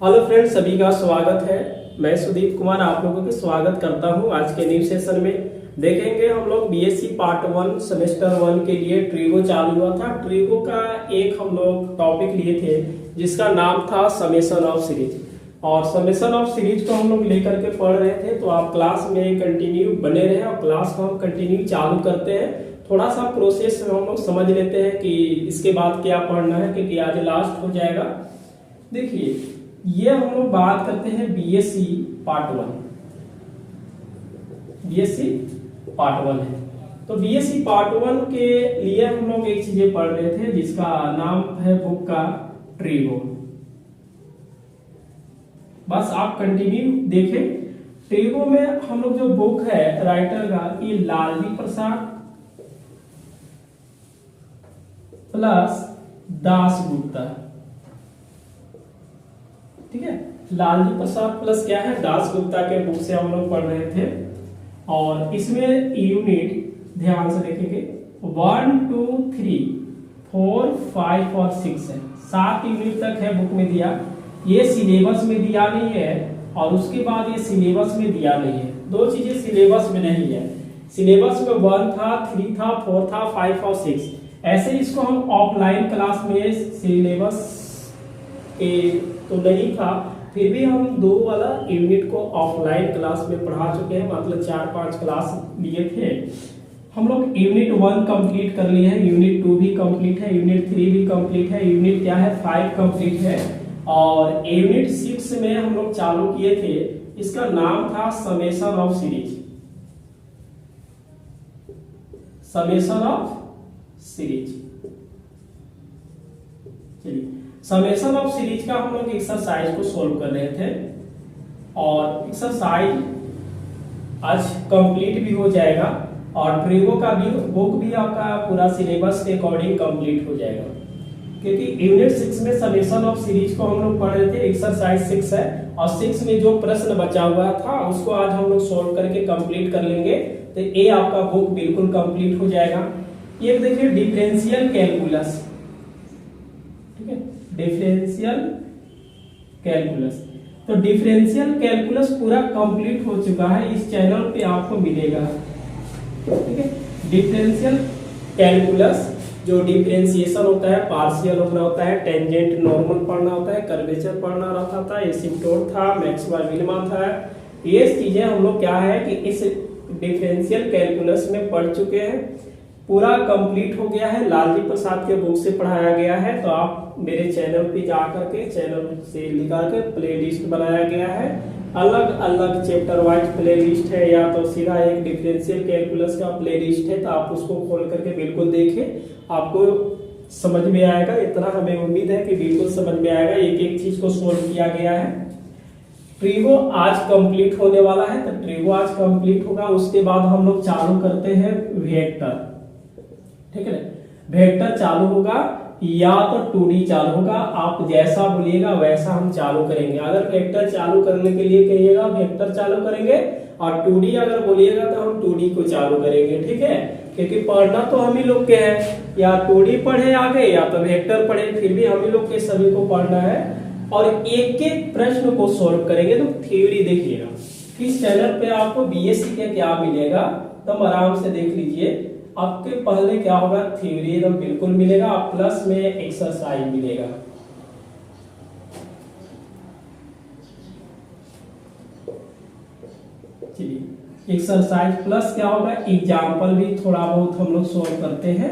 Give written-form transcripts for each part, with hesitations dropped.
Hello friends, सभी का स्वागत है। मैं सुदीप कुमार आप लोगों का स्वागत करता हूं। आज के न्यू सेशन में देखेंगे हम लोग बीएससी पार्ट 1 सेमेस्टर 1 के लिए ट्रिगो चालू हुआ था। ट्रिगो का एक हम लोग टॉपिक लिए थे जिसका नाम था समेशन ऑफ सीरीज, और समेशन ऑफ सीरीज को हम लोग लेकर के पढ़ रहे थे। तो आप क्लास में कंटिन्यू बने रहे और क्लास को हम कंटिन्यू चालू करते हैं। थोड़ा सा प्रोसेस हम लोग समझ लेते हैं कि इसके बाद क्या पढ़ना है, क्योंकि आज लास्ट हो जाएगा। देखिए, ये हम लोग बात करते हैं बीएससी पार्ट 1। बीएससी पार्ट 1 है, तो बीएससी पार्ट 1 के लिए हम लोग एक चीजें पढ़ रहे थे जिसका नाम है बुक का ट्रिगो। बस आप कंटिन्यू देखें। ट्रिगो में हम लोग जो बुक है राइटर का, ये लालजी प्रसाद प्लस दासगुप्ता, ठीक है। लालजी प्रसाद प्लस क्या है, दासगुप्ता के बुक से हम लोग पढ़ रहे थे। और इसमें यूनिट ध्यान से देखेंगे 1, 2, 3, 4, 5 और 6 है। 7 यूनिट तक है बुक में दिया। ये सिलेबस में दिया नहीं है और उसके बाद ये सिलेबस में दिया नहीं है। दो चीजें सिलेबस में नहीं है। सिलेबस में 1 था, 3 था, 4 था, 5 और 6। ऐसे इसको हम ऑफलाइन क्लास में सिलेबस के तो नहीं था, फिर भी हम 2 वाला यूनिट को ऑफलाइन क्लास में पढ़ा चुके हैं। मतलब 4-5 क्लास लिए थे हम लोग। यूनिट 1 कंप्लीट कर लिए हैं, यूनिट 2 भी कंप्लीट है, यूनिट 3 भी कंप्लीट है, यूनिट क्या है 5 कंप्लीट है। और यूनिट 6 में हम लोग चालू किए थे, इसका नाम था summation of series. Summation of series, चलिए समेशन ऑफ सीरीज का हम लोग एक्सरसाइज को सोल्व कर रहे थे। और एक्सरसाइज आज कंप्लीट भी हो जाएगा और ट्रिगो का भी बुक भी आपका पूरा सिलेबस के अकॉर्डिंग कंप्लीट हो जाएगा, क्योंकि यूनिट 6 में समेशन ऑफ सीरीज को हम लोग पढ़ रहे थे। एक्सरसाइज 6 है और 6 में जो प्रश्न बचा हुआ था उसको आज हम लोग सोल्व करके कंप्लीट कर लेंगे। तो ये आपका बुक बिल्कुल कंप्लीट हो जाएगा। ये देखिए डिफरेंशियल कैलकुलस, ठीक है, डिफरेंशियल कैलकुलस। तो डिफरेंशियल कैलकुलस पूरा कंप्लीट हो चुका है, इस चैनल पे आपको मिलेगा, ठीक है। डिफरेंशियल कैलकुलस जो डिफरेंशिएशन होता है, पार्शियल होना होता है, टेंजेंट नॉर्मल पढ़ना होता है, कर्वेचर पढ़ना रहता था, एसिम्प्टोट था, मैक्सिमम मिनिमा था। ये चीजें हम लोग क्या है कि इस डिफरेंशियल कैलकुलस में पढ़ चुके हैं। पूरा कंप्लीट हो गया है, लालजी प्रसाद के बुक से पढ़ाया गया है। तो आप मेरे चैनल पे जाकर के चैनल से निकाल के प्लेलिस्ट बनाया गया है। अलग अलग चैप्टर वाइज प्लेलिस्ट है, या तो सीधा एक डिफरेंशियल कैलकुलस का प्लेलिस्ट है। तो आप उसको खोल करके बिल्कुल देखें, आपको समझ में आएगा। इतना हमें उम्मीद है कि बिल्कुल समझ में आएगा। एक एक चीज को सोल्व किया गया है। ट्रिगो आज कंप्लीट होने वाला है, तो ट्रिगो आज कंप्लीट होगा। उसके बाद हम लोग चालू करते हैं वेक्टर, ठीक है। वेक्टर चालू होगा या तो 2D चालू होगा, आप जैसा बोलिएगा वैसा हम चालू करेंगे। अगर वेक्टर चालू करने के लिए कहिएगा वेक्टर चालू करेंगे, और 2D अगर बोलिएगा तो हम 2D को चालू करेंगे, ठीक है। क्योंकि पढ़ना तो हम ही लोग के है, या 2D पढ़े आगे या तो वेक्टर पढ़े, फिर भी हम ही लोग के सभी को पढ़ना है। और एक एक प्रश्न को सोल्व करेंगे। तो थ्योरी देखिएगा, इस चैनल पे आपको बीएससी का क्या मिलेगा, तो आराम से देख लीजिए। आपके पहले क्या होगा, थ्योरी एकदम बिल्कुल मिलेगा, प्लस में एक्सरसाइज मिलेगा। चलिए एक्सरसाइज प्लस क्या होगा, एग्जाम्पल भी थोड़ा बहुत हम लोग सोल्व करते हैं।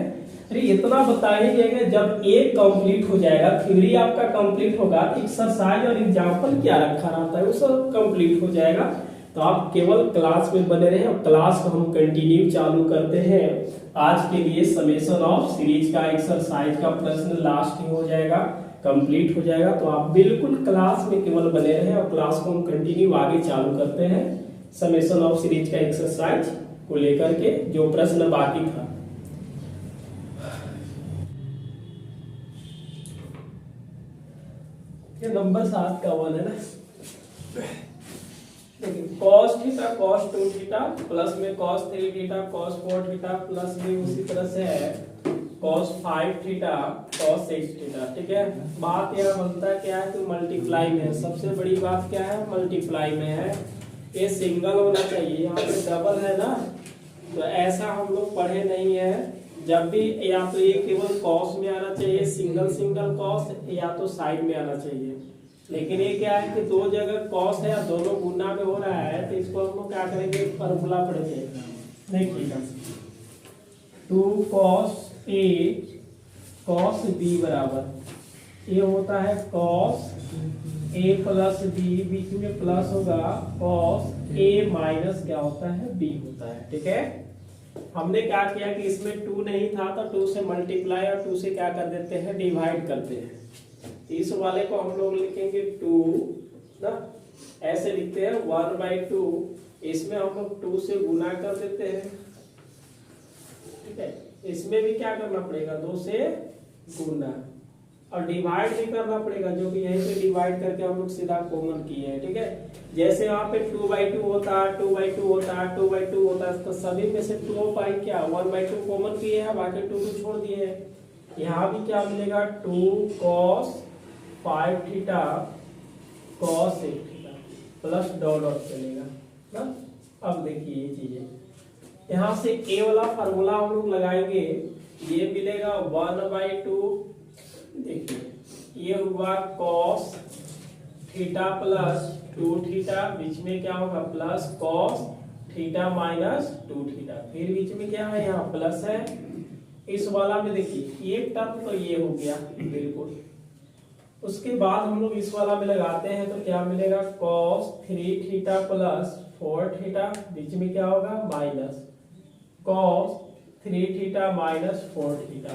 अरे इतना बताइए, जब एक कंप्लीट हो जाएगा, थ्योरी आपका कंप्लीट होगा, एक्सरसाइज और एग्जाम्पल क्या रखा रहता है वो सब कंप्लीट हो जाएगा। तो आप केवल क्लास में बने रहे, और क्लास को हम कंटिन्यू चालू करते हैं। आज के लिए समेशन ऑफ सीरीज का एक्सरसाइज का प्रश्न लास्ट ही हो जाएगा, कंप्लीट हो जाएगा। तो आप बिल्कुल क्लास में केवल बने रहे, और क्लास को हम कंटिन्यू आगे चालू करते हैं समेशन ऑफ सीरीज का एक्सरसाइज को लेकर के जो प्रश्न बाकी था। नंबर 7 का 1 है ना। cos theta cos 2 theta plus में cos 3 theta cos 4 theta plus में उसी तरह से है cos 5 थीटा cos 6 थीटा। ठीक है, बात यह बनता क्या है तो मल्टीप्लाई में है, सबसे बड़ी बात क्या है मल्टीप्लाई में है। ये सिंगल होना चाहिए, यहाँ पे डबल है ना, तो ऐसा हम लोग पढ़े नहीं है। जब भी या तो ये केवल कॉस में आना चाहिए, सिंगल सिंगल कॉस, या तो साइड में आना चाहिए। लेकिन ये क्या है कि दो जगह कॉस है या दोनों गुना में हो रहा है, तो इसको हम लोग क्या करेंगे फॉर्मूला पढ़ेंगे। देखिएगा 2 cos A cos B बराबर ये होता है cos A प्लस B, बीच में प्लस होगा cos A माइनस क्या होता है B होता है। ठीक है, हमने क्या किया कि इसमें 2 नहीं था तो 2 से मल्टीप्लाई और 2 से क्या कर देते हैं डिवाइड करते हैं। इस वाले को हम लोग लिखेंगे 2 ना, ऐसे लिखते हैं 1/2, इसमें हम लोग 2 से गुना कर देते हैं। ठीक है, इसमें भी क्या करना पड़ेगा 2 से गुना, और डिवाइड भी करना पड़ेगा, जो कि यहीं पे डिवाइड करके हम लोग सीधा कॉमन किए हैं। ठीक है, जैसे वहां पे 2/2 होता है, 2/2 होता है, 2/2 होता है, तो सभी में से 2 बाई क्या 1/2 कॉमन किए हैं, बाकी 2 छोड़ दिए हैं। यहाँ भी क्या मिलेगा 2 cos 5 theta cos 8 theta plus dot dot चलेगा ना। अब देखिए ये चीजें यहाँ से a वाला फार्मूला हम लोग लगाएंगे, ये मिलेगा 1/2। देखिए ये हुआ cos थीटा प्लस 2 थीटा, बीच में क्या होगा plus cos theta minus 2 theta, फिर बीच में क्या है यहाँ प्लस है। इस वाला में देखिए एक टर्म तो ये हो गया बिल्कुल, उसके बाद हम लोग इस वाला में लगाते हैं तो क्या मिलेगा cos 3 थीटा प्लस 4 थीटा, बीच में क्या होगा minus cos 3 theta minus 4 theta,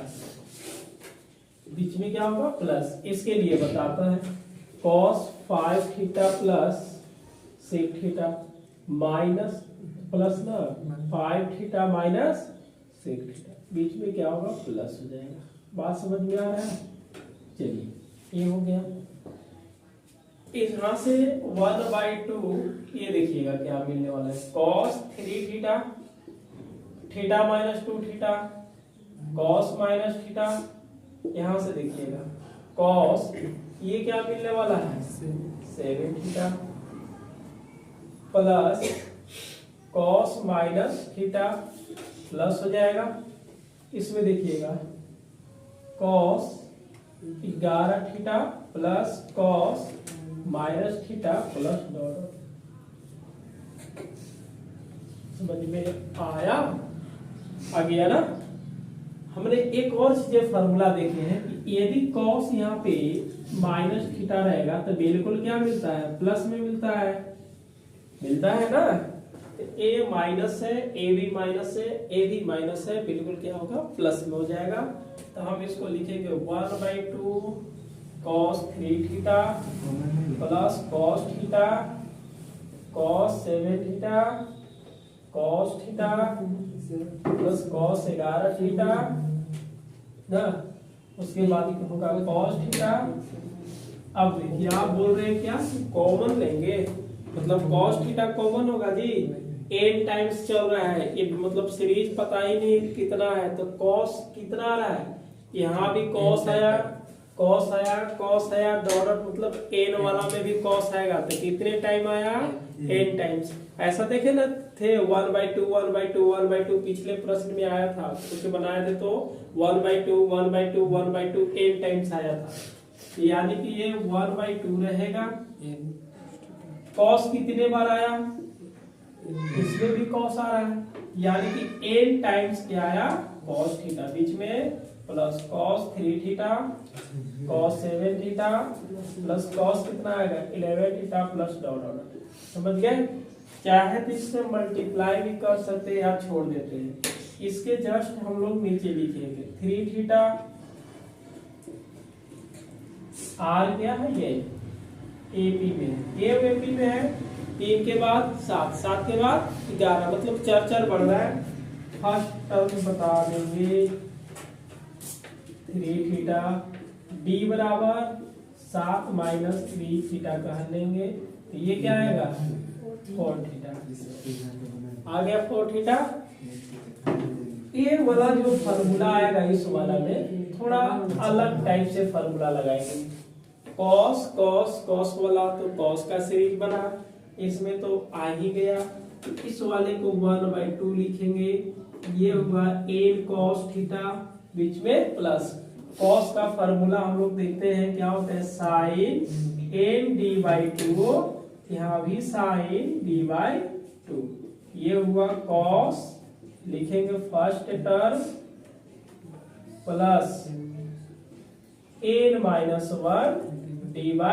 बीच में क्या होगा प्लस। इसके लिए बताता है cos 5 theta plus 6 theta minus plus ना 5 थीटा माइनस 6 थीटा, बीच में क्या होगा प्लस हो जाएगा। बात समझ में आ रहा है? चलिए ये हो गया। यहाँ से 1/2 ये देखिएगा क्या मिलने वाला है cos 3 theta theta minus 2 theta cos minus theta, यहाँ से देखिएगा cos ये क्या मिलने वाला है 7 theta plus cos minus theta plus हो जाएगा। इसमें देखिएगा cos 11 theta plus cos minus theta plus dot. समझ में आया? आ गया ना। हमने एक और चीजें फार्मूला देखे हैं कि यदि cos यहाँ पे माइनस थीटा रहेगा तो बिल्कुल क्या मिलता है प्लस में मिलता है ना। ए माइनस है, ए भी माइनस है, ए भी माइनस है, बिल्कुल क्या होगा प्लस में हो जाएगा। तो हम इसको लिखेंगे 1/2 cos 3 theta plus cos theta cos 7 theta cos theta plus cos 11 theta ना, उसके बाद होगा cos थीटा। अब देखिए आप बोल रहे हैं क्या कॉमन लेंगे, मतलब cos थीटा कॉमन होगा जी, n टाइम्स चल रहा है ये, मतलब सीरीज पता ही नहीं कितना है, तो cos कितना आ रहा है, यहाँ भी cos आया डॉट, मतलब n वाला में भी cos आएगा, तो कितने टाइम आया n टाइम्स। ऐसा देखे ना थे 1/2 पिछले प्रश्न में आया था, कुछ बनाए थे तो 1/2 n टाइम्स आया था, यानी कि ये 1/2 रहेगा। cos कितने बार आया, इसमें भी cos आ रहा है, यानी कि n टाइम्स क्या आया cos थीटा, बीच में plus cos 3 theta cos 7 theta plus cos कितना आएगा 11 थीटा प्लस डॉट डॉट। समझ गए? चाहे तो इससे मल्टीप्लाई भी कर सकते हैं या छोड़ देते हैं। इसके जस्ट हम लोग नीचे लिखेंगे 3 थीटा, आर क्या है ये एपी में, ये एपी में है, 3 के बाद 7 के बाद 11, मतलब 4 बढ़ रहा है। फर्स्ट टर्म बता देंगे 3 थीटा, डी बराबर 7 माइनस 3 थीटा कह लेंगे, तो ये क्या आएगा 4 थीटा, आ गया 4 थीटा। ये वाला जो फॉर्मूला आएगा इस वाला में थोड़ा अलग टाइप से फॉर्मूला लगाएंगे। कॉस कॉस कॉस वाला तो कॉस का सीरीज बना, इसमें तो आ ही गया, तो इस वाले को 1/2 लिखेंगे। ये हुआ एन कॉस थीटा, बीच में प्लस कॉस का फॉर्मूला हम लोग देखते हैं क्या होता है, साइन एन d/2, यहाँ भी साइन d/2। ये हुआ कॉस, लिखेंगे first term plus n-1 d/2।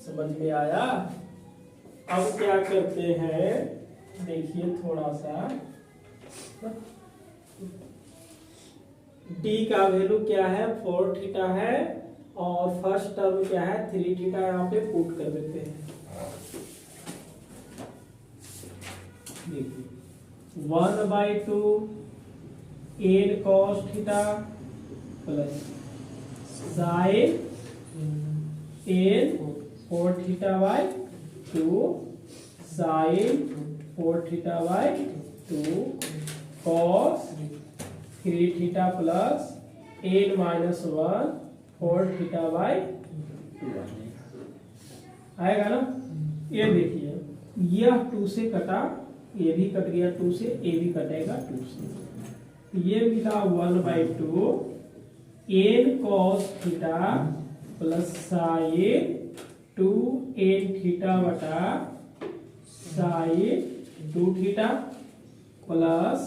समझ में आया? अब क्या करते हैं, देखिए थोड़ा सा, d का वैल्यू क्या है 4 थीटा है, और फर्स्ट टर्म क्या है 3 थीटा, यहाँ पे पुट कर देते हैं। देखिए 1/2 N cos theta plus sine N 4 थीटा/2 साइन 4 थीटा/2 कॉस 3 थीटा प्लस n-1 4 थीटा/2 आएगा ना। ये देखिए यह 2 से कटा, ये भी कट गया 2 से, ये भी कटेगा 2 से, ये मिला 1/2 n cos theta plus sign 2n theta बटा साइन 2 थीटा प्लस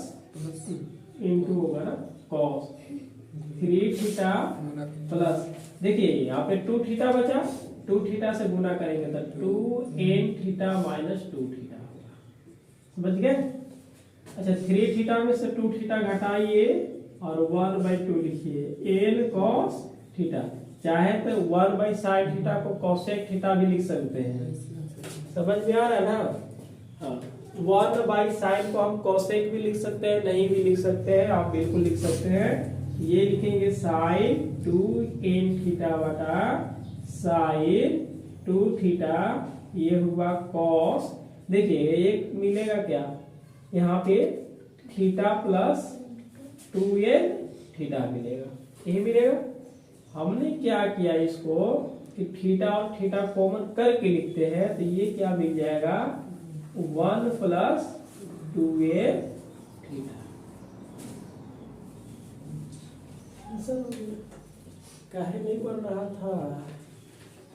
इंटू होगा ना cos 3 थीटा प्लस, देखिए यहाँ पे 2 थीटा बचा, 2 थीटा से गुना करेंगे तो 2n थीटा माइनस 2 थीटा होगा, समझ गए। अच्छा 3 थीटा में से 2 थीटा घटाइए और 1/2 लिखिए n cos थीटा, चाहे तो 1/sin थीटा को cosec थीटा भी लिख सकते हैं, समझ में आ रहा है ना। हाँ 1/sin को हम cosec भी लिख सकते हैं, नहीं भी लिख सकते हैं, आप बिल्कुल लिख सकते हैं। ये लिखेंगे sin 2n थीटा बटा sin 2 थीटा, ये हुआ cos, देखिए एक मिलेगा क्या यहाँ पे थीटा प्लस 2n थीटा मिलेगा, यही मिलेगा। हमने क्या किया इसको कि थीटा और थीटा कॉमन करके लिखते हैं, तो ये क्या मिल जाएगा 1 प्लस 2n थीटा। काहे नहीं बन रहा था,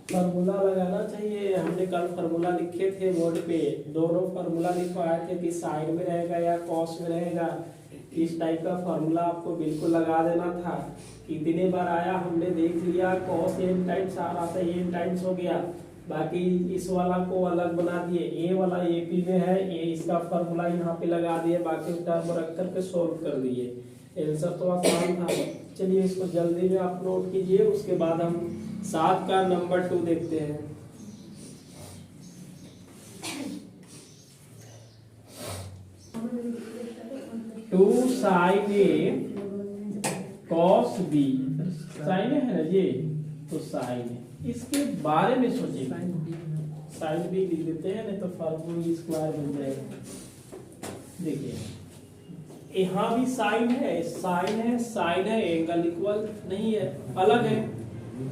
फार्मूला लगाना चाहिए, हमने कल फार्मूला लिखे थे बोर्ड पे, दोनों फार्मूला लिखवाए थे कि साइन में रहेगा या कॉस में रहेगा, इस टाइप का फार्मूला आपको बिल्कुल लगा देना था। कितने बार आया हमने देख लिया, कॉस n टाइम्स आ रहा था, n टाइम्स हो गया, बाकी इस वाला को अलग बना दिए, ए वाला एपी में है, ये इसका फार्मूला यहाँ पे लगा दिए, बाकी टर्म रख करके सोल्व कर दिए। आंसर तो आसान था। चलिए इसको जल्दी में आप नोट कीजिए, उसके बाद हम 7 का नंबर 2 देखते हैं। Two sine A cos B, sine है ना ये, तो साइन है, इसके बारे में सोचिए, साइन बी लिख देते हैं, नहीं तो फार्मूला स्क्वायर बन जाएगा। देखिए यहाँ भी साइन है, साइन है, साइन है, एंगल इक्वल नहीं है, अलग है,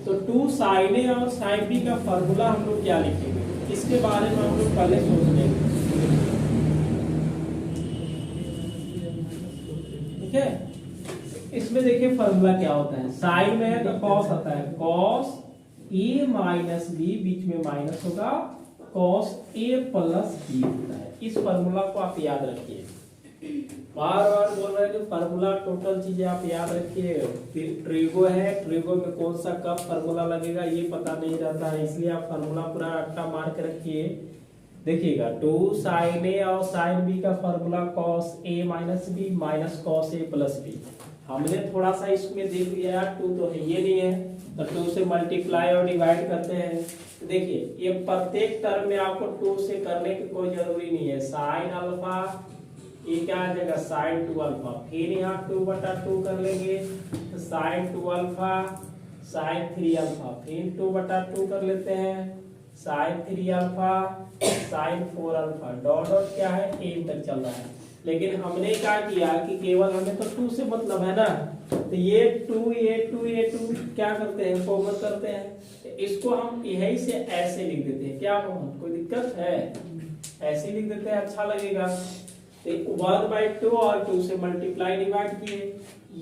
तो 2 साइन ए और साइन बी का फार्मूला हम लोग क्या लिखेंगे, इसके बारे में हम लोग पहले सोच लेंगे, ठीक है। इसमें देखिए फार्मूला क्या होता है, साइन में है तो कॉस आता है, कॉस ए माइनस बी, बीच में माइनस होगा, कॉस ए प्लस बी होता है। इस फार्मूला को आप याद रखिए, बार बार बोल रहे हैं कि फार्मूला टोटल चीजें आप याद रखिए। फिर ट्रिगो है, ट्रिगो में कौन सा कब फार्मूला लगेगा ये पता नहीं रहता है, इसलिए आप फार्मूला पूरा रट्टा मार के रखिए। देखिएगा 2 साइन ए और साइन बी का formula cos A minus B minus cos A plus B. हमने थोड़ा सा इसमें देख लिया यार, 2 तो है ये नहीं है, तो 2 से मल्टीप्लाई और डिवाइड करते हैं। तो देखिए ये प्रत्येक टर्म में आपको 2 से करने की कोई जरूरी नहीं है। साइन अल्फा, ये क्या आ जाएगा साइन 2 अल्फा, फिर यहाँ 2/2 कर लेंगे, तो साइन 2 अल्फा साइन 3 अल्फा, फिर 2/2 कर लेते हैं, sine 3 alpha sine 4 alpha dot dot क्या है एन तक चल रहा है। लेकिन हमने क्या किया कि केवल हमें तो 2 से मतलब है ना, तो ये 2 ये 2 क्या करते हैं कॉमन करते हैं, तो इसको हम यही से ऐसे लिख देते हैं। क्या मोहन कोई दिक्कत है? ऐसे लिख देते हैं, अच्छा लगेगा। तो 1/2 और 2 से मल्टीप्लाई डिवाइड किए,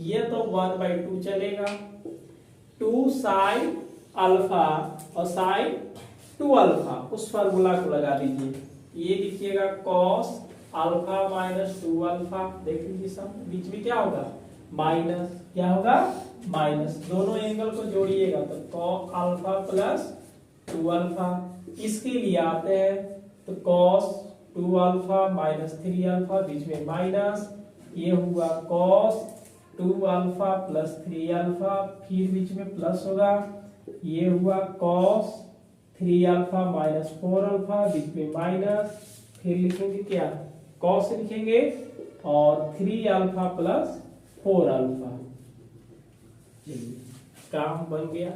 ये तो 1/2 चलेगा। 2 साइन अल्फा और साइन 2 अल्फा उस फार्मूला को लगा दीजिए, ये लिखिएगा कॉस अल्फा माइनस 2 अल्फा। देख लीजिए सब बीच में क्या होगा माइनस, क्या होगा माइनस, दोनों एंगल को जोड़िएगा तो कॉस अल्फा प्लस 2 अल्फा। इसके लिए आते हैं तो कॉस 2 अल्फा माइनस 3 अल्फा, बीच में माइनस, ये हुआ कॉस 2 अल्फा प्लस 3 अल्फा, फिर बीच में प्लस होगा, ये हुआ कॉस 3 अल्फा माइनस 4 अल्फा, बीच में माइनस, फिर लिखेंगे क्या कॉस लिखेंगे और 3 अल्फा प्लस 4 अल्फा। काम बन गया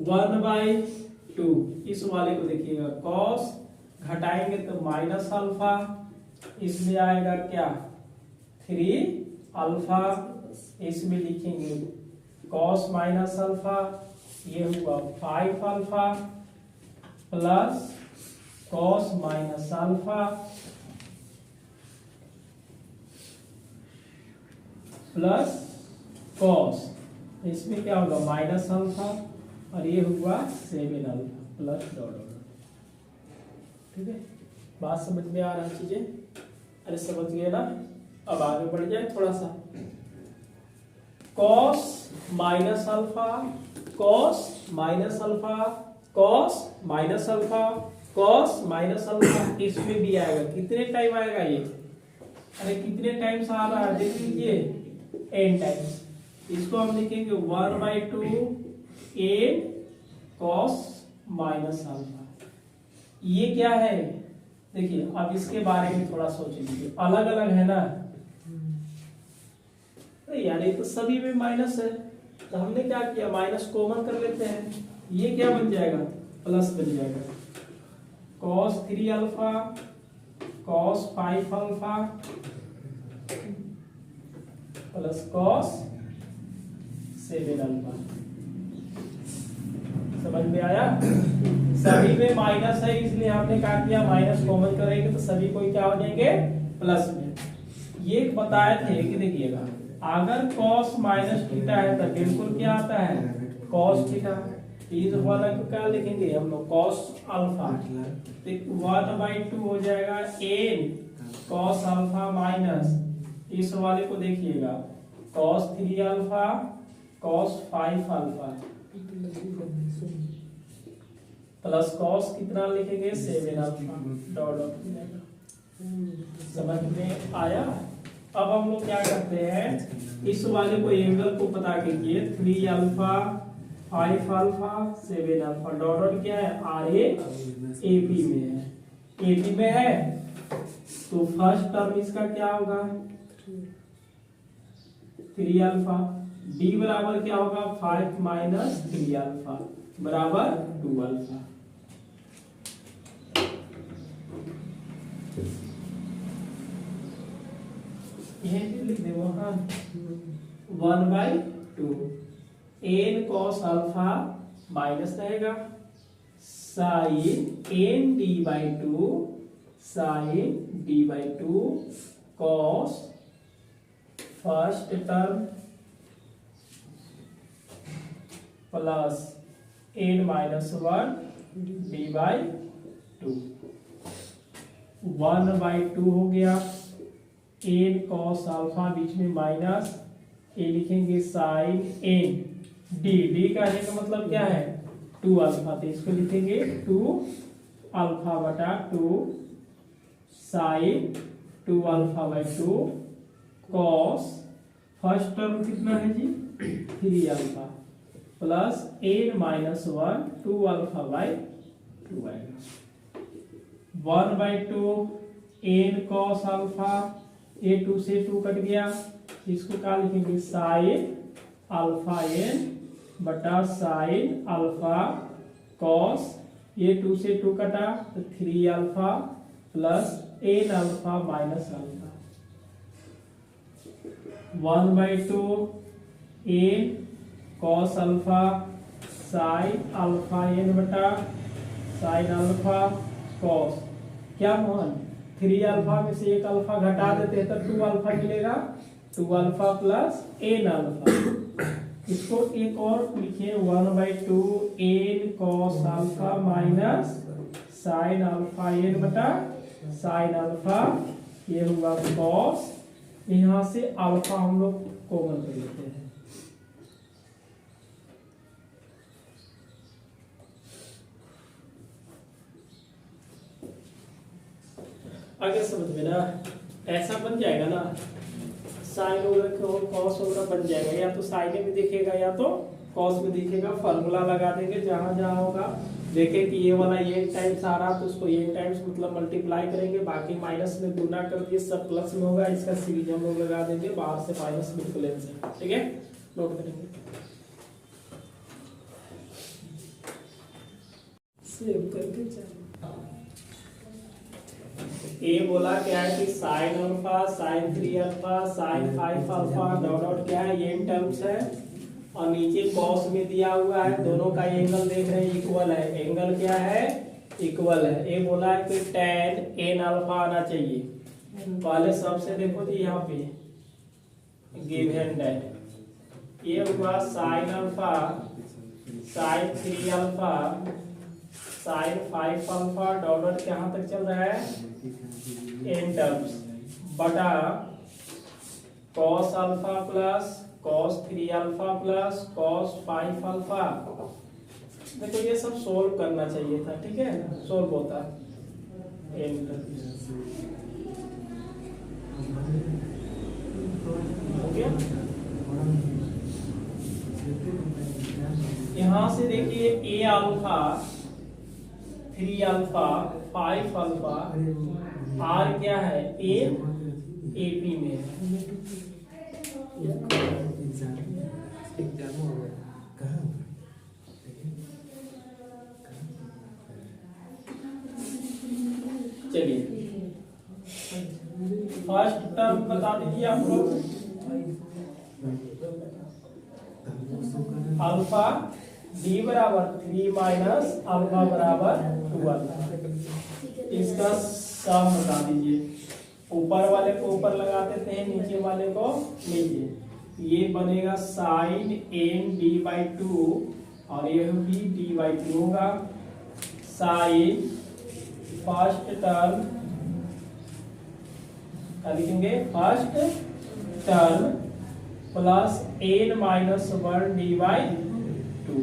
1/2। इस वाले को देखिएगा कॉस घटाएंगे तो माइनस अल्फा, इसमें आएगा क्या 3 अल्फा, इसमें लिखेंगे कॉस माइनस अल्फा, ये हुआ 5 alpha plus cos minus alpha plus cos, इसमें क्या होगा माइनस अल्फा और ये हुआ 7 अल्फा प्लस डॉट। ठीक है, बात समझ में आ रहा है चीजें? अरे समझ गए ना, अब आगे बढ़ जाए थोड़ा सा। Cos minus alpha cos minus alpha cos minus alpha cos minus alpha, इसमें भी आएगा, कितने टाइम आएगा ये? अरे कितने टाइम्स आ रहा है देख लीजिए, n टाइम्स। इसको हम लिखेंगे 1/2 n कॉस माइनस अल्फा। ये क्या है देखिए, अब इसके बारे में थोड़ा सोच लीजिए, अलग अलग है ना, अरे यार ये तो सभी में माइनस है, तो हमने क्या किया माइनस कॉमन कर लेते हैं, ये क्या बन जाएगा प्लस बन जाएगा, cos 3 alpha cos 5 alpha plus cos 7 alpha. समझ में आया? सभी में माइनस है, इसलिए हमने क्या किया माइनस कॉमन करेंगे तो सभी को क्या हो जाएंगे प्लस में। ये बताए थे कि देखिएगा अगर cos माइनस थीटा है तो बिल्कुल क्या आता है cos थीटा, इस वाला को क्या लिखेंगे हम लोग cos अल्फा, 1/2 हो जाएगा n cos अल्फा माइनस, इस वाले को देखिएगा cos 3 alpha cos 5 alpha plus cos कितना लिखेंगे 7 अल्फा डॉट डॉट। समझ में आया? अब हम लोग क्या करते हैं, इस वाले को एंगल को पता कीजिए, 3 alpha 5 alpha 7 alpha dot dot क्या है RA AP में है, AP में है तो फर्स्ट टर्म इसका क्या होगा 3 अल्फा, D बराबर क्या होगा 5 माइनस 3 अल्फा बराबर 2 अल्फा। यह लिख दे वहां 1/2 n cos अल्फा माइनस रहेगा sine n d/2 sine d/2 cos first term plus n minus 1 d/2, 1/2 हो गया, n cos अल्फा बीच में माइनस, ये लिखेंगे साइन n d कहने का मतलब क्या है 2 अल्फा, तो इसको लिखेंगे 2 अल्फा बटा 2 साइन 2 अल्फा/2 cos फर्स्ट टर्म कितना है जी 3 अल्फा प्लस n माइनस 1 2 अल्फा/2 आएगा, 1/2 n cos अल्फा, ये 2 से 2 कट गया, इसको क्या लिखेंगे साइन अल्फा n बटा साइन अल्फा कॉस, ये 2 से 2 कटा तो 3 alpha plus N alpha minus alpha, 1/2 N cos alpha sine alpha N बटा साइन अल्फा कॉस, क्या मान 3 अल्फा में से 1 अल्फा घटा देते हैं तो 2 अल्फा मिलेगा, 2 अल्फा प्लस एन अल्फा। इसको एक और लिखिए 1/2 N cos alpha minus sine alpha N बटा साइन अल्फा, ये हुआ कॉस, यहाँ से अल्फा हम लोग कॉमन कर लेते हैं। आगे समझ में ना, ऐसा बन जाएगा ना, साइन वगैरह कॉस वगैरह बन जाएगा, या तो साइन में दिखेगा या तो कॉस में दिखेगा। फॉर्मूला लगा देंगे जहां जहां होगा, देखें कि ये वाला ये टाइम्स आ रहा तो उसको ये टाइम्स मतलब मल्टीप्लाई करेंगे, बाकी माइनस में गुना कर दिए, सब प्लस में होगा, इसका सीरीज हम लोग लगा देंगे, बाहर से माइनस बिल्कुल आंसर, ठीक है, नोट करेंगे। सेव करके चलो। ए बोला क्या है कि sine alpha sign 3 alpha sign 5 alpha dot dot क्या है, ये टर्म्स है, और नीचे कॉस में दिया हुआ है, दोनों का एंगल देख रहे हैं इक्वल है, एंगल क्या है इक्वल है। ए बोला है कि tan एन अल्फा आना चाहिए, पहले सबसे देखो जी यहाँ पे गिवन दैट, ये हुआ sine alpha sign 3 alpha sign 5 alpha dot dot कहाँ तक चल रहा है एन टर्म्स बटा cos alpha plus cos 3 alpha plus cos 5 alpha. देखो ये सब सोल्व करना चाहिए था, ठीक है, सोल्व होता है एन टर्म्स, ओके। यहां से देखिए ए अल्फा 3 अल्फा 5 अल्फा, आर क्या है ए एपी में है, चलिए फर्स्ट टर्म बता दीजिए आप लोग, अल्फा डी बराबर 3 माइनस अल्फा बराबर 12, इसका सम बता दीजिए, ऊपर वाले को ऊपर लगा देते हैं, नीचे वाले को नीचे, ये बनेगा साइन एन d/2 और यह भी d/2 होगा, साइन फर्स्ट टर्म क्या लिखेंगे first term plus N minus 1 d/2,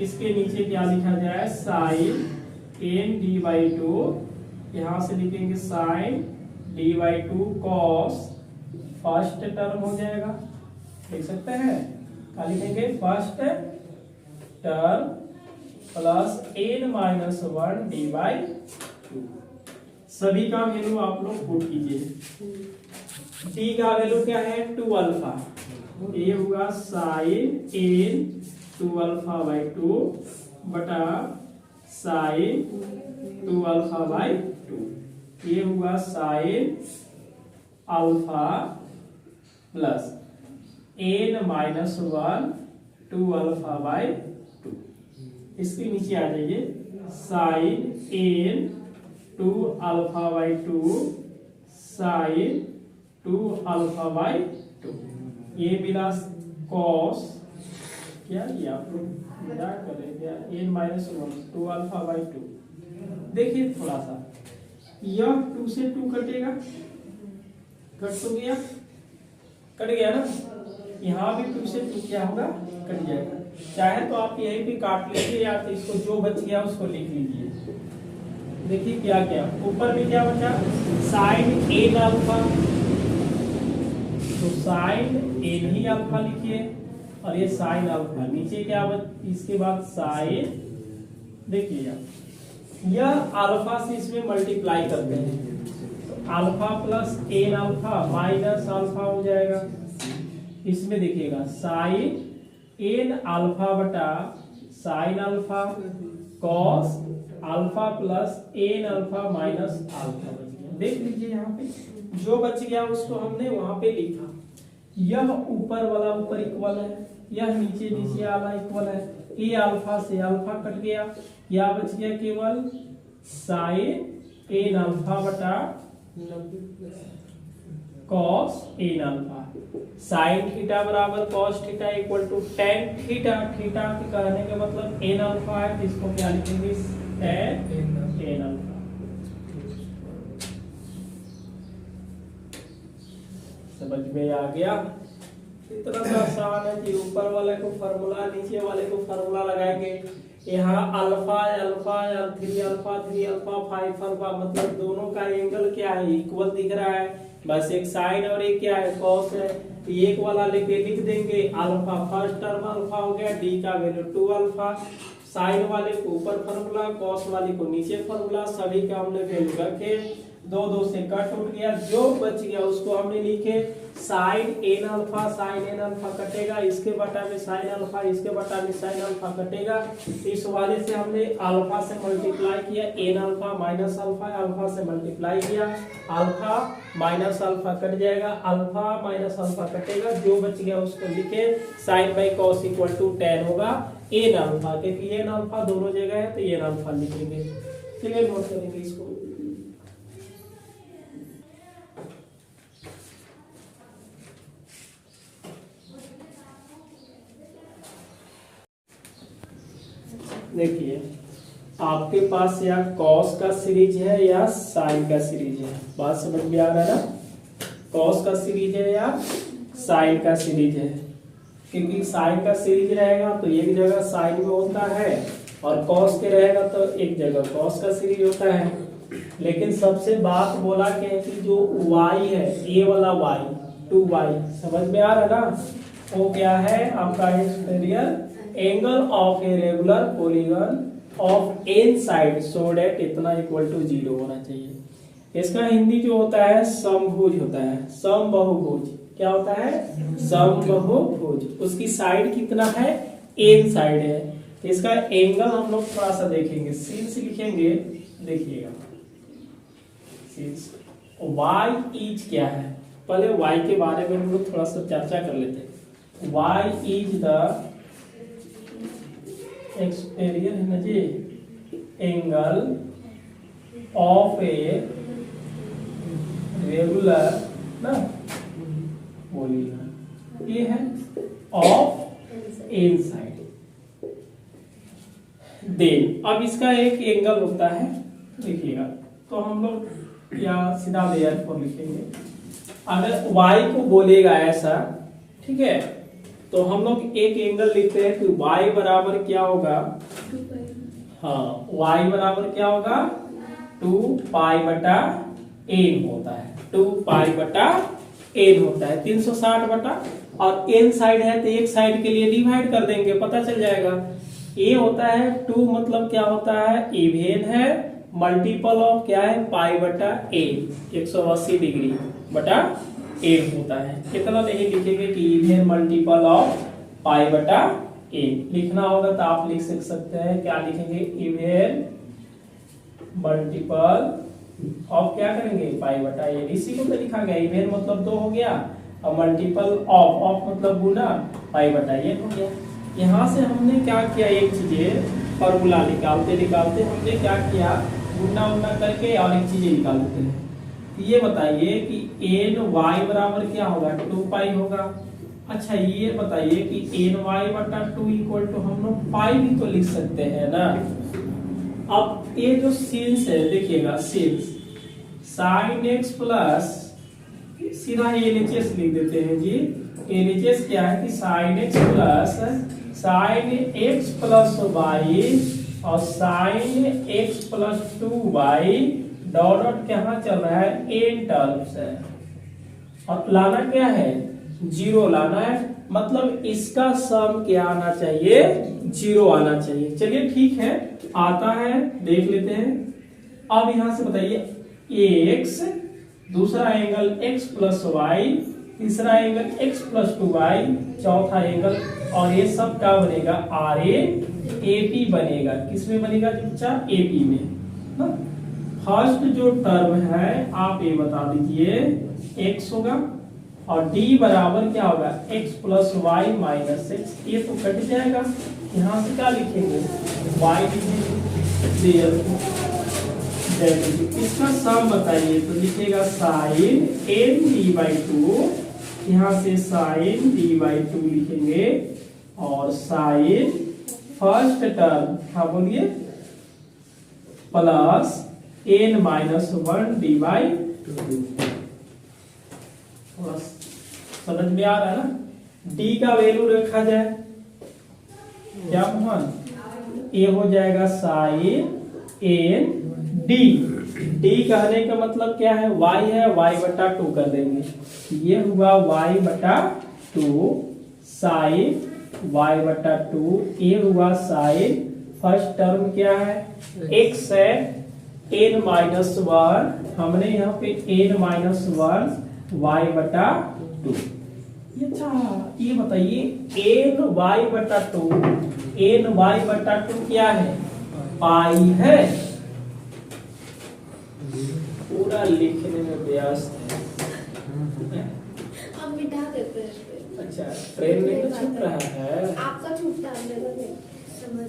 इसके नीचे क्या लिखा जाए साइन एन d/2, यहां से लिखेंगे sign d/2 cos first term हो जाएगा, देख सकते हैं, क्या लिखेंगे first term plus N minus 1 d/2। सभी का वैल्यू आप लोग पुट कीजिए, टी का वैल्यू क्या है 2 अल्फा, ये हुआ साइन एन 2 अल्फा बाई 2 बटा साइन 2 अल्फा बाई 2, ये हुआ sine alpha plus N minus 1 2 alpha by 2, इसके नीचे आ जाइए sine N 2 alpha by 2 sine 2 alpha by 2, ये मिला कॉस क्या ये आप लोग क्या कर रहे हैं एन माइनस 1 2 अल्फा बाई 2। देखिए थोड़ा सा यह 2 से 2 कटेगा, कट तो गया, कट गया ना, यहाँ भी 2 से 2 क्या होगा कट जाएगा, चाहे तो आप यही भी काट लीजिए या तो इसको जो बच गया उसको लिख लीजिए। देखिए क्या क्या ऊपर में क्या बचा साइन एन अल्फा, तो साइन एन ही अल्फा लिखिए और ये साइन अल्फा, नीचे क्या इसके बाद साइन, देखिए यह अल्फा से इसमें मल्टीप्लाई करते हैं, तो alpha plus N alpha minus alpha हो जाएगा, इसमें देखिएगा साइन एन अल्फा बटा sine alpha cos alpha plus N alpha minus alpha बच गया। देख लीजिए यहाँ पे जो बच गया उसको हमने वहां पे लिखा। यह ऊपर वाला ऊपर इक्वल है, यह नीचे नीचे वाला इक्वल है। ए अल्फा से अल्फा कट गया, या बच गया केवल साइन एन अल्फा बटा cos n alpha. Sine theta बराबर cos theta equal to tan theta. Theta के कहने का मतलब एन अल्फा है, इसको क्या लिखेंगे टेन एन अल्फा। समझ में आ गया? इतना सा आसान है कि ऊपर वाले को फार्मूला नीचे वाले को फार्मूला लगाएंगे। यहाँ alpha alpha 3 alpha 3 alpha 5 alpha मतलब दोनों का एंगल क्या है इक्वल दिख रहा है, बस एक साइन और एक क्या है कॉस है। एक वाला लेके लिख देंगे अल्फा फर्स्ट टर्म अल्फा हो गया, डी का वैल्यू 2 अल्फा। साइन वाले को ऊपर फार्मूला, कॉस वाले को नीचे फार्मूला, सभी का हमने वैल्यू रखे। 2 से कट उठ गया, जो बच गया उसको हमने लिखे sine N alpha. Sine N alpha कटेगा, इसके बटा में साइन अल्फा, इसके बटा में साइन अल्फा कटेगा। इस वाले से हमने अल्फा से मल्टीप्लाई किया, N alpha minus alpha, alpha से मल्टीप्लाई किया, अल्फा माइनस अल्फा कट जाएगा, अल्फा माइनस अल्फा कटेगा, जो बच गया उसको लिखे sine by cos equal to ten होगा एन अल्फा, क्योंकि एन अल्फा दोनों जगह है तो एन अल्फा लिखेंगे। चलिए नोट करेंगे इसको। देखिए आपके पास या कॉस का सीरीज है या साइन का सीरीज है, बात समझ में आ रहा है ना? कॉस का सीरीज है या साइन का सीरीज है, क्योंकि साइन का सीरीज रहेगा तो एक जगह साइन में होता है और कॉस के रहेगा तो एक जगह कॉस का सीरीज होता है। लेकिन सबसे बात बोला क्या है कि जो y है ए वाला y 2y, समझ में आ रहा है ना? वो क्या है आपका exterior angle of a regular polygon of N side so that इतना इक्वल टू 0 होना चाहिए। इसका हिंदी जो होता है समभुज होता है, समबाहुभुज। क्या होता है? समबाहुभुज। उसकी साइड कितना है? एन साइड है। तो इसका एंगल हम लोग थोड़ा सा देखेंगे, सिंस लिखेंगे, देखिएगा सिंस y इज क्या है, पहले y के बारे में हम लोग थोड़ा सा चर्चा कर लेते हैं। y इज द एक्सटीरियर है ना जी, एंगल ऑफ ए रेगुलर ना पॉलीगन, ये है ऑफ एन साइड। देन अब इसका एक एंगल होता है, देखिएगा, तो हम लोग या सीधा देयरफॉर लिखेंगे। अगर y को बोलेगा ऐसा, ठीक है, तो हम लोग एक एंगल लिखते हैं कि y बराबर क्या होगा? हाँ, y बराबर क्या होगा? 2 पाई बटा n होता है, 2 पाई बटा n होता है, 360 बटा, और n साइड है तो एक साइड के लिए डिवाइड कर देंगे, पता चल जाएगा। a होता है 2 मतलब क्या होता है? इवेन है, मल्टीपल ऑफ क्या है? पाई बटा n, 180 डिग्री बटा n होता है। कितना नहीं लिखेंगे कि इवेन मल्टीपल ऑफ पाई बटा n लिखना होगा तो आप लिख सकते हैं, क्या लिखेंगे? इवेन मल्टीपल ऑफ क्या करेंगे? पाई बटा n। इसी को तो लिखा गया, इवेन मतलब 2 हो गया और मल्टीपल ऑफ मतलब गुना पाई बटा n हो गया। यहाँ से हमने क्या किया, एक चीज फॉर्मूला निकालते निकालते हमने क्या किया, गुना उन्ना करके और एक चीज निकाल देते हैं। ये बताइए कि एन वाई बराबर क्या होगा? 2 पाई होगा। अच्छा ये बताइए कि एन वाई बटा 2 इक्वल टू हम लोग पाई भी तो लिख सकते हैं ना। अब ये जो सिंस है, देखिएगा सिंस साइन एक्स प्लस, सीधा एलएचएस लिख देते हैं जी। एलएचएस क्या है कि sine x plus sine x plus y और sine x plus 2y dot dot कहाँ चल रहा है? एन टर्म्स है, और लाना क्या है? 0 लाना है, मतलब इसका सम क्या आना चाहिए? 0 आना चाहिए। चलिए ठीक है, आता है, देख लेते हैं। अब यहां से बताइए x, दूसरा एंगल x प्लस वाई तीसरा एंगल x प्लस 2y, चौथा एंगल, और ये सब क्या बनेगा RAAP बनेगा। किसमें बनेगा बच्चा AP में ना। फर्स्ट जो टर्म है आप ये बता दीजिए x होगा और d बराबर क्या होगा x plus Y minus X. ये तो कट जाएगा, यहाँ से क्या लिखेंगे y लिखेंगे। इसका सम बताइए तो लिखेगा साइन n d/2, यहाँ से साइन d/2 लिखेंगे और साइन फर्स्ट टर्म हाँ बोलिए प्लस n माइनस 1 d/2। समझ में आ रहा है ना। d का वैल्यू रखा जाए क्या मोहन, ये हो जाएगा साइन n d। d कहने का मतलब क्या है, y है, y/2 कर देंगे, ये हुआ y/2 साइन y/2, ये हुआ साइन फर्स्ट टर्म क्या है x है n माइनस 1, हमने यहाँ पे n माइनस 1 y/2। अच्छा ये बताइए n y/2 क्या है पाई है, पूरा लिखने में व्यस्त है। अब मिटा देते हैं। अच्छा ट्रेन में तो छूट रहा है, आपका छूटता है मेरा नहीं। समझ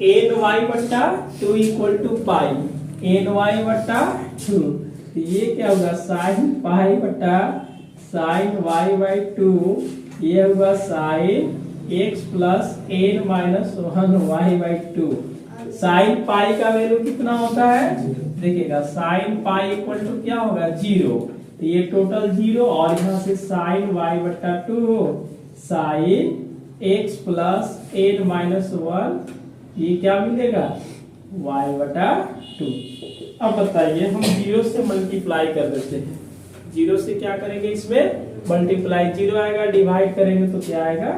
n/2 equal to pi, n/2 ये क्या होगा साइन पाई बटा साइन y/2, ये होगा sine x plus n minus 1 y/2। Sine pi का वैल्यू कितना होता है देखिएगा, साइन पाई इक्वल टू क्या होगा 0, तो ये टोटल 0 और यहाँ से sine y/2 sine x plus n minus 1, ये क्या मिलेगा y/2। अब बताइए हम 0 से मल्टीप्लाई कर देते हैं, 0 से क्या करेंगे इसमें मल्टीप्लाई, 0 आएगा, डिवाइड करेंगे तो क्या आएगा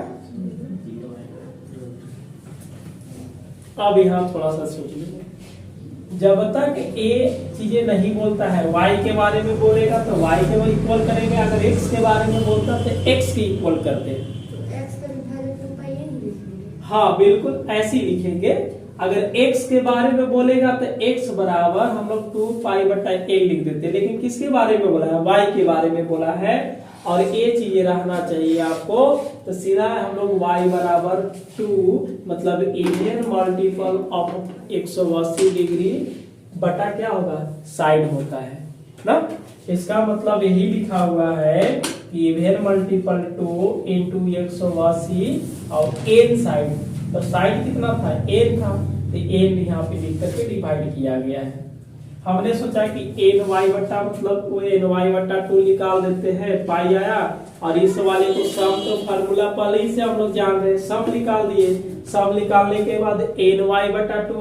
0 आएगा। अब यहाँ थोड़ा सा सोच लीजिए, जब तक a चीजें नहीं बोलता है, y के बारे में बोलेगा तो y के इक्वल करेंगे, अगर x के बारे में बोलता है तो x के इक्वल करते हैं। हाँ बिल्कुल ऐसे ही लिखेंगे, अगर x के बारे में बोलेगा तो x बराबर हम लोग 2π/a लिख देते हैं, लेकिन किसके बारे में बोला है y के बारे में बोला है और ये चीजें रहना चाहिए आपको, तो सीधा हम लोग y बराबर 2 मतलब इवन मल्टीपल ऑफ 180 डिग्री बटा क्या होगा साइड होता है ना। इसका मतलब यही लिखा हुआ है कि इवन मल्टीपल 2 इंटू 180 और n साइड, तो साइड कितना था n था, तो n यहाँ पे लिख करके डिवाइड किया गया है। हमने सोचा कि ny/, मतलब वो ny/2 निकाल देते हैं, पाई आया, और इस वाले को सम तो फार्मूला पहले ही से हम लोग जान रहे हैं, सम निकाल दिए, सम निकालने के बाद ny/2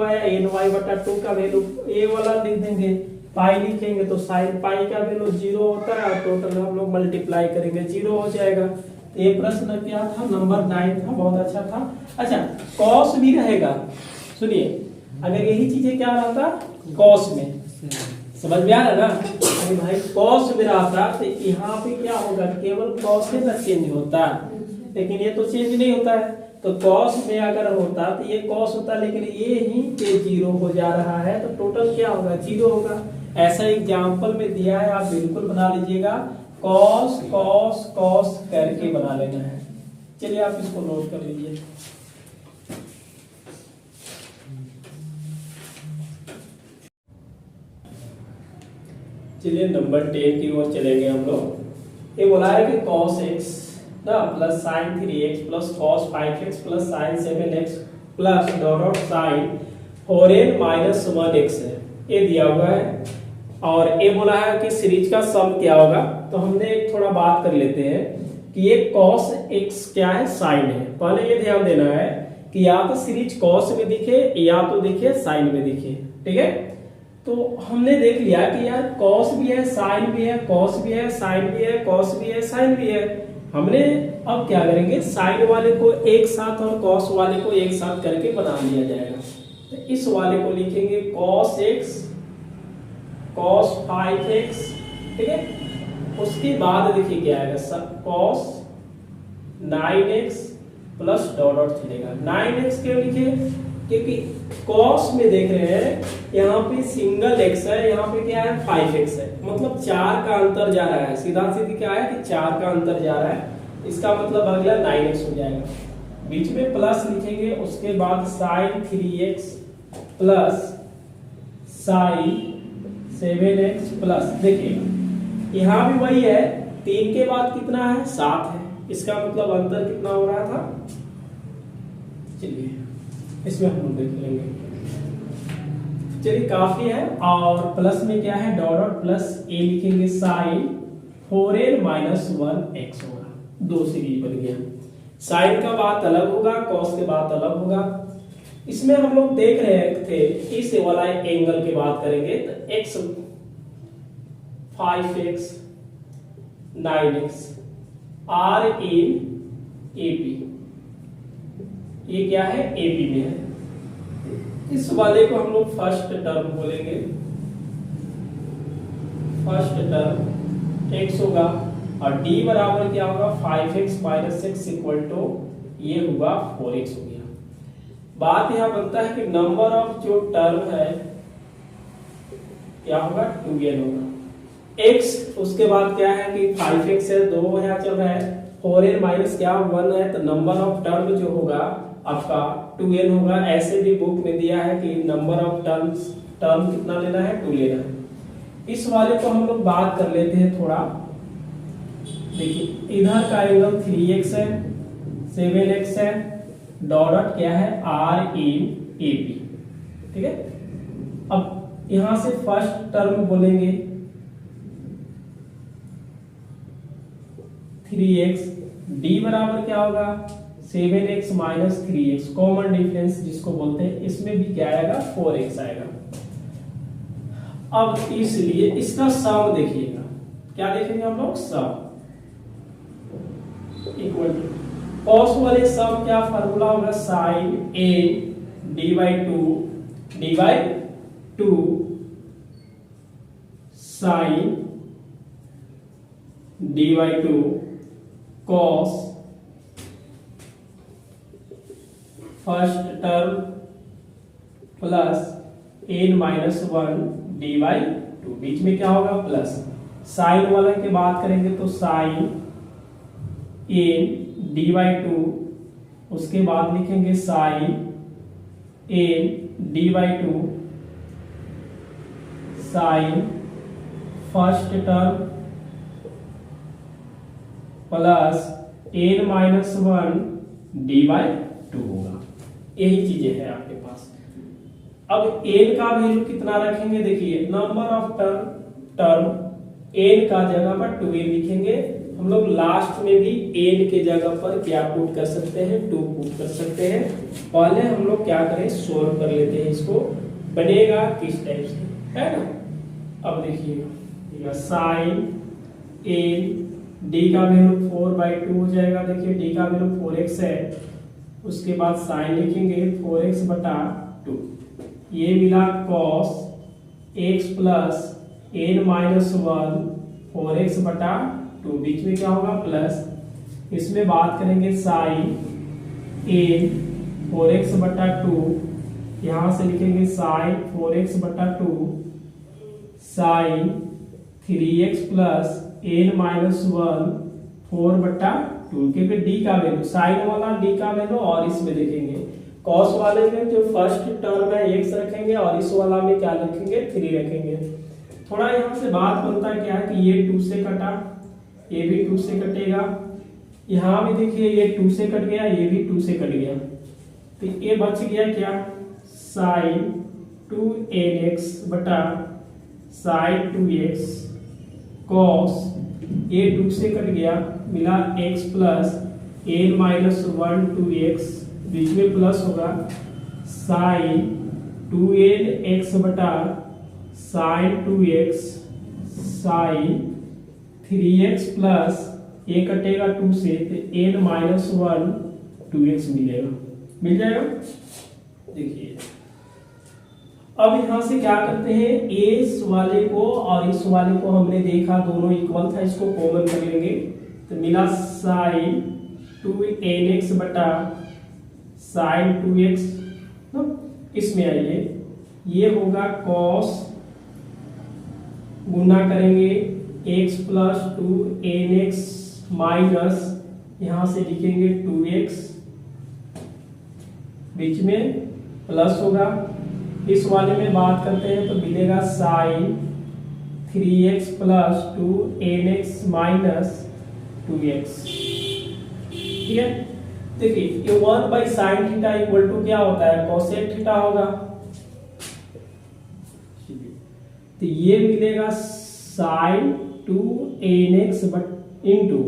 आया, ny/2 का वैल्यू ए वाला लिख देंगे, पाई लिखेंगे तो साइन पाई का वैल्यू 0 होता है, टोटल हम लोग मल्टीप्लाई करेंगे 0 हो जाएगा। ये प्रश्न क्या था नंबर 9 था, बहुत अच्छा था। अच्छा कॉस भी रहेगा, सुनिए अगर यही चीजें क्या रहता कॉस में, समझ में आ रहा ना, अरे भाई कॉस में रहता तो यहाँ पे क्या होगा केवल कॉस से ना चेंज होता, लेकिन ये तो चेंज नहीं होता है, तो कॉस में अगर होता तो ये कॉस होता, लेकिन ये ही पे 0 हो जा रहा है, तो टोटल क्या होगा 0 होगा। ऐसा एग्जाम्पल में दिया है, आप बिल्कुल बना लीजिएगा, कॉस कॉस कॉस करके बना लेना है। चलिए आप इसको नोट कर लीजिए। चलिए नंबर 10 की ओर चलेंगे हम लोग। ये बोला है कि cos x ना plus sin 3x plus cos 5x plus sin 7x plus dot sin 4n minus 1x है, ये दिया हुआ है, और ये बोला है कि सीरीज का सम क्या होगा। तो हमने एक थोड़ा बात कर लेते हैं कि ये cos x क्या है sin है। पहले ये ध्यान देना है कि या तो सीरीज cos में दिखे या तो दिखे sin में दिखे, ठीक है। तो हमने देख लिया कि यार cos भी है sin भी है, cos भी है sin भी है, cos भी है sin भी है। हमने अब क्या करेंगे sin वाले को एक साथ और cos वाले को एक साथ करके बना लिया जाएगा। तो इस वाले को लिखेंगे cos x cos 5x, ठीक है, उसके बाद देखिए क्या आएगा, cos 9x plus dot dot चलेगा। 9x क्यों लिखे, क्योंकि cos में देख रहे हैं यहाँ पे सिंगल x है, यहाँ पे क्या है 5x है, मतलब 4 का अंतर जा रहा है। सीधा सीधी क्या है कि 4 का अंतर जा रहा है, इसका मतलब अगला 9x हो जाएगा। बीच में प्लस लिखेंगे, उसके बाद sin 3x plus sin 7x plus, देखिए यहाँ भी वही है, 3 के बाद कितना है 7 है, इसका मतलब अंतर कितना हो रहा था। चलिए इसमें हम लोग देख लेंगे। चलिए काफी है, और प्लस में क्या है डॉट डॉट प्लस a लिखेंगे, sin 4n माइनस 1x होगा, 2 सीरीज बन गया। साइन का बात अलग होगा, कॉस के बात अलग होगा। इसमें हम लोग देख रहे थे इस वाला एंगल की बात करेंगे तो x 5x 9x are in AP, ये क्या है AP में है। इस वाले को हम लोग फर्स्ट टर्म बोलेंगे, फर्स्ट टर्म x होगा, और d बराबर क्या होगा 5x minus x equal to ये होगा 4x हो गया। बात यहाँ बनता है कि नंबर ऑफ जो टर्म है क्या होगा 2n होगा, x उसके बाद क्या है कि 5x है, 2 यहाँ चल रहा है, 4n माइनस क्या 1 है, तो नंबर ऑफ टर्म जो होगा आपका 2n होगा। ऐसे भी बुक में दिया है कि नंबर ऑफ टर्म कितना लेना है 2 लेना है। इस वाले को हम लोग बात कर लेते हैं थोड़ा। देखिए इधर का एंगल 3x है, 7x है, डॉट डॉट क्या है r इन AP, ठीक है। अब यहां से फर्स्ट टर्म बोलेंगे 3x, d बराबर क्या होगा 7x minus 3x, common difference जिसको बोलते हैं, इसमें भी क्या आएगा 4x आएगा। अब इसलिए इसका सम देखिएगा, क्या देखेंगे हम लोग सम इक्वल टू कॉस वाले सम क्या फार्मूला होगा sin a d by 2 sin d by 2 cos first term plus n minus 1 d by 2, बीच में क्या होगा प्लस। साइन वाले की बात करेंगे तो sin n d by 2, उसके बाद लिखेंगे sin n d by 2 sin first term plus n minus 1 d by 2 होगा। यही चीजें हैं आपके पास। अब n का वैल्यू कितना रखेंगे, देखिए नंबर ऑफ टर्म n का जगह पर 2n लिखेंगे। हम लोग लास्ट में भी n के जगह पर क्या पुट कर सकते हैं 2 पुट कर सकते हैं। पहले हम लोग क्या करें सोल्व कर लेते हैं, इसको बनेगा किस टाइप से, है ना। अब देखिए साइन n d का वैल्यू 4/2 हो जाएगा। देखिए d का वैल्यू 4x है, उसके बाद साइन लिखेंगे 4x बटा 2, ये मिला cos x plus n minus 1 4x बटा 2, बीच में क्या होगा प्लस। इसमें बात करेंगे साइन n 4x बटा 2, यहां से लिखेंगे साइन 4x बटा 2 sign 3x plus n minus 1 4 बटा 2, क्योंकि d का वैल्यू साइन वाला d का वैल्यू, और इसमें देखेंगे कॉस वाले में जो फर्स्ट टर्म है x रखेंगे, और इस वाला में क्या रखेंगे 3 रखेंगे। थोड़ा यहाँ से बात बनता है क्या है कि ये 2 से कटा, ये भी 2 से कटेगा, यहाँ भी देखिए ये 2 से कट गया, ये भी 2 से कट गया, तो ये बच गया क्या साइन 2nx बटा साइन 2x कॉस, ये 2 से कट गया, मिला x plus n minus 1 2x, बीच में प्लस होगा साइन 2nx बटा sign 2x sign 3x plus ये कटेगा 2 से, तो n माइनस 1 2x मिलेगा, मिल जाएगा। देखिए अब यहाँ से क्या करते हैं, इस वाले को और इस वाले को हमने देखा दोनों इक्वल था, इसको कॉमन कर लेंगे तो मिला साइन 2nx बटा साइन 2x। इसमें आइए ये होगा कॉस, गुना करेंगे x प्लस 2nx माइनस यहां से लिखेंगे 2x, बीच में प्लस होगा। इस वाले में बात करते हैं तो मिलेगा sign 3x plus 2nx minus 2x। ठीक है, देखिए ये 1 by sine theta equal to क्या होता है, कोसेक थीटा होगा। तो ये मिलेगा sign 2nx but into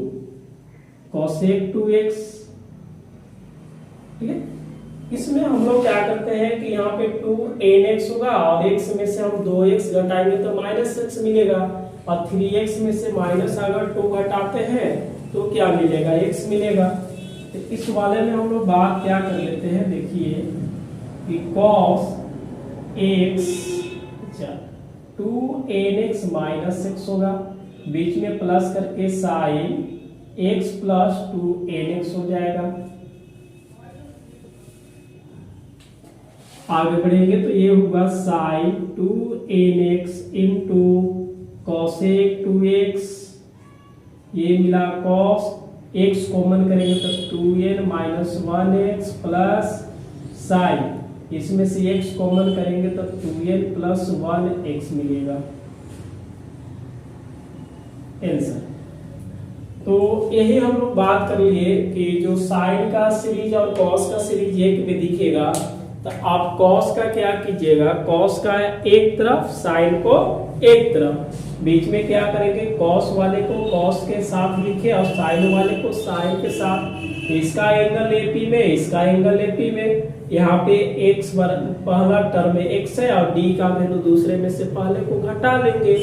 cosec 2x। ठीक है, इसमें हम लोग क्या करते हैं कि यहाँ पे 2nx होगा और x में से हम 2x घटाएंगे तो माइनस x मिलेगा, और 3x में से माइनस अगर 2 घटाते हैं तो क्या मिलेगा, x मिलेगा। तो इस वाले में हम लोग बात क्या कर लेते हैं, देखिए कि cos x 2nx minus x होगा, बीच में प्लस करके साइन x प्लस 2nx हो जाएगा। आगे बढ़ेंगे तो ये होगा sign 2nx into cosec 2x, ये मिला कॉस, x कॉमन करेंगे तो 2n minus 1x plus sign, इसमें से x कॉमन करेंगे तो 2n प्लस 1x मिलेगा आंसर। तो यही हम लोग बात कर लिए कि जो साइन का सीरीज और कॉस का सीरीज एक में दिखेगा तो आप कॉस का क्या कीजिएगा, कॉस का एक तरफ, साइन को एक तरफ, बीच में क्या करेंगे, कॉस वाले को कॉस के साथ लिखे और साइन वाले को साइन के साथ। इसका एंगल एपी में, इसका एंगल एपी में, यहाँ पे x पहला टर्म में x है और d का वैल्यू दूसरे में से पहले को घटा लेंगे।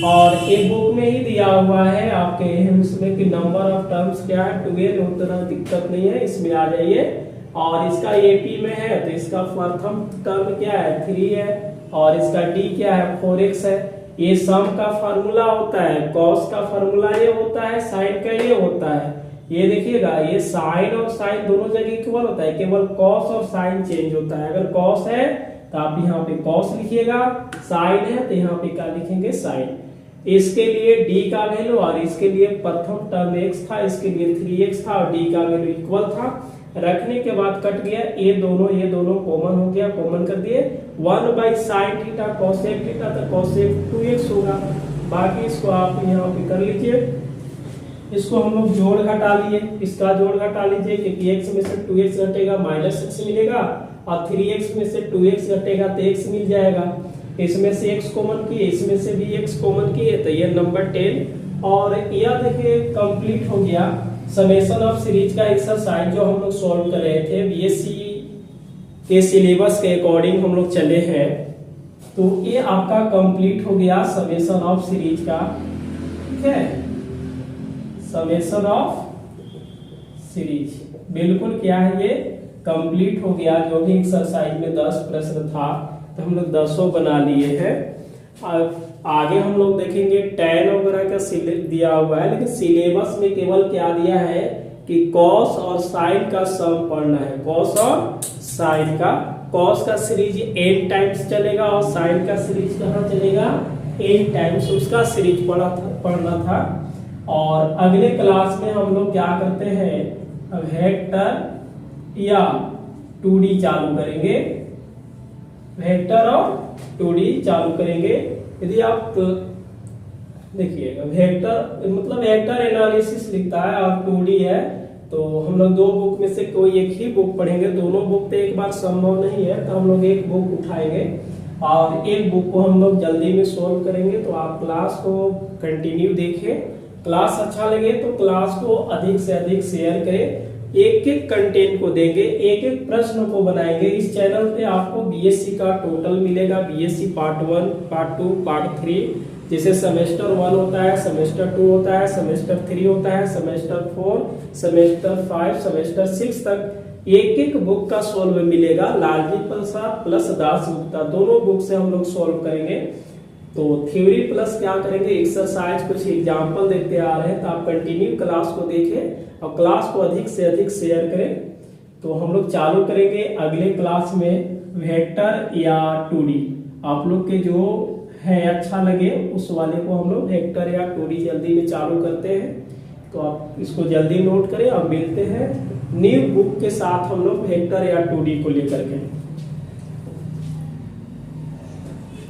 और एक बुक में ही दिया हुआ है आपके उसमें कि नंबर ऑफ टर्म्स क्या है 2n, उतना दिक्कत नहीं है, इसमें आ जाइए। और इसका एपी में है तो इसका प्रथम टर्म क्या है 3 है और इसका d क्या है 4x है। ये सम का फार्मूला होता है, कॉस का फार्मूला ये होता है, साइन का ये होता है। ये देखिएगा ये साइन और साइन दोनों जगह इक्वल होता है, केवल कॉस और साइन चेंज होता है। अगर कॉस है तो आप यहाँ पे कॉस लिखिएगा, साइन है तो यहाँ पे क्या लिखेंगे साइन। इसके लिए d का वैल्यू और इसके लिए प्रथम टर्म x था, इसके लिए 3x था और d का वैल्यू इक्वल था। रखने के बाद कट गया, ये दोनों कॉमन हो गया, कॉमन कर दिए 1 by sine theta cosec theta तो कोसेक 2x होगा। बाकी इसको आप यहाँ पे कर लीजिए, इसको हम लोग जोड़ घटा लिए, इसका जोड़ घटा लीजिए क्योंकि x में से 2x घटेगा माइनस x मिलेगा और 3x में से 2x घटेगा तो x मिल जाएगा। इसमें से x कॉमन किए, इसमें से भी x कॉमन किए तो ये नंबर 10। और यह देखिए कंप्लीट हो गया समेशन ऑफ सीरीज का एक्सरसाइज जो हम लोग सॉल्व कर रहे थे बीएससी के सिलेबस के अकॉर्डिंग हम लोग चले हैं। तो ये आपका कंप्लीट हो गया समेशन ऑफ सीरीज का, ठीक है, समेशन ऑफ सीरीज बिल्कुल क्या है ये कंप्लीट हो गया। जो भी एक्सरसाइज में 10 प्रश्न था तो हम लोग 10 बना लिए हैं। आगे हम लोग देखेंगे टैन वगैरह का दिया हुआ है, लेकिन सिलेबस में केवल क्या दिया है कि कॉस और साइन का सम पढ़ना है, कॉस और साइन का। कॉस का सीरीज n टाइम्स चलेगा और साइन का सीरीज कहाँ चलेगा n टाइम्स, उसका सीरीज पढ़ना था। और अगले क्लास में हम लोग क्या करते हैं वेक्टर या 2D चालू करेंगे, वेक्टर और 2D चालू करेंगे। यदि आप देखिएगा वेक्टर मतलब वेक्टर एनालिसिस लिखता है और 2D है तो हम लोग 2 बुक में से कोई एक ही बुक पढ़ेंगे। दोनों बुक तो एक बार संभव नहीं है तो हम लोग एक बुक उठाएंगे और एक बुक को हम लोग जल्दी में सॉल्व करेंगे। तो आप क्लास को कंटिन्यू देखें, क्लास अच्छा लगे तो क्लास को अधिक से अधिक शेयर करें। एक एक कंटेंट को देंगे, एक एक प्रश्न को बनाएंगे। इस चैनल पे आपको बीएससी का टोटल मिलेगा, बीएससी पार्ट 1, पार्ट 2, पार्ट 3, जैसे सेमेस्टर 1 होता है, सेमेस्टर 2 होता है, सेमेस्टर 3 होता है, सेमेस्टर 4, सेमेस्टर 5, सेमेस्टर 6 तक एक एक बुक का सोल्व मिलेगा। लालजी प्रसाद प्लस दास गुप्ता दोनों बुक से हम लोग सोल्व करेंगे। तो थ्योरी प्लस क्या करेंगे, एक्सरसाइज कुछ एग्जाम्पल देखते आ रहे हैं, तो आप कंटिन्यू क्लास को देखें और क्लास को अधिक से अधिक शेयर करें। तो हम लोग चालू करेंगे अगले क्लास में वेक्टर या 2D। आप लोग के जो है अच्छा लगे उस वाले को हम लोग वेक्टर या 2D जल्दी में चालू करते हैं। तो आप इसको जल्दी नोट करें और मिलते हैं न्यू बुक के साथ हम लोग वेक्टर या 2D को लेकर के।